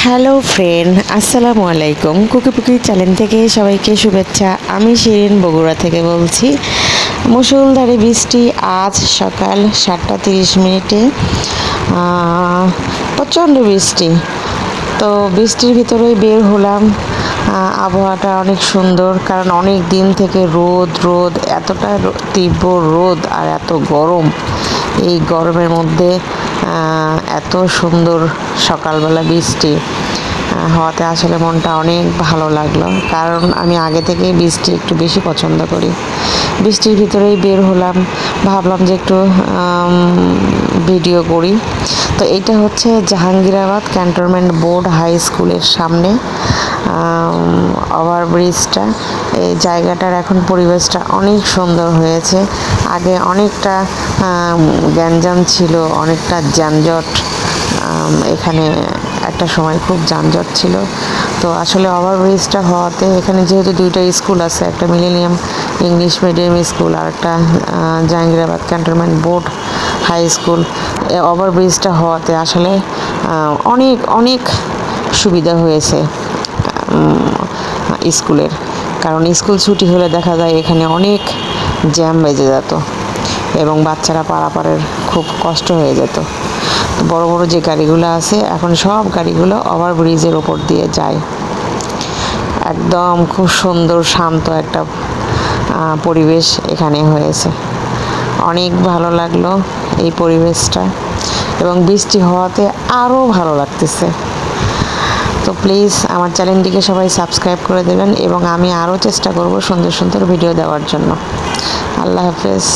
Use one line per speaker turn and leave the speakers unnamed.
Hello friend, আসসালামু আলাইকুম। কুকিপুকি channel থেকে সবাইকে শুভেচ্ছা। আমি শিরিন বগুড়া থেকে বলছি। মুষলধারে বৃষ্টি আজ সকাল 7:30 প্রচণ্ড বৃষ্টি। তো বৃষ্টির ভিতরেই বের হলাম। আবহাওয়াটা অনেক সুন্দর, কারণ অনেক দিন থেকে রোদ এতটা তীব্র রোদ আর এত গরম। এই গরমের মধ্যে এত সুন্দর সকালবেলা বৃষ্টি হওয়াতে আসলে মনটা অনেক ভালো লাগলো, কারণ আমি আগে থেকে বৃষ্টি একটু বেশি পছন্দ করি। বৃষ্টির ভিতরেই বের হলাম, ভাবলাম যে একটু ভিডিও করি। তো এটা হচ্ছে জাহাঙ্গীরাবাদ ক্যান্টনমেন্ট বোর্ড হাই স্কুলের সামনে ওভারব্রিজটা। এই জায়গাটার এখন পরিবেশটা অনেক সুন্দর হয়েছে। আগে অনেকটা গ্যাঞ্জাম ছিল, অনেকটা যানজট। এখানে একটা সময় খুব যানজট ছিল। তো আসলে ওভারব্রিজটা হওয়াতে এখানে যেহেতু দুইটা স্কুল আছে, একটা মিলেনিয়াম ইংলিশ মিডিয়াম স্কুল আর একটা Jahangirabad cantonment board high school, ওভারব্রিজটা হওয়াতে আসলে অনেক অনেক সুবিধা হয়েছে স্কুলের। কারণ স্কুল ছুটি হলে দেখা যায় এখানে অনেক জ্যাম বেজে যেত এবং বাচ্চারা পারাপারের খুব কষ্ট হয়ে যেত। বড় বড় যে গাড়িগুলো আছে এখন সব গাড়িগুলো ওভারব্রিজের ওপর দিয়ে যায়। একদম খুব সুন্দর শান্ত একটা পরিবেশ এখানে হয়েছে। অনেক ভালো লাগলো এই পরিবেশটা, এবং বৃষ্টি হওয়াতে আরও ভালো লাগতেছে। তো প্লিজ আমার চ্যানেলটিকে সবাই সাবস্ক্রাইব করে দেবেন, এবং আমি আরও চেষ্টা করব সুন্দর সুন্দর ভিডিও দেওয়ার জন্য। আল্লাহ হাফেজ।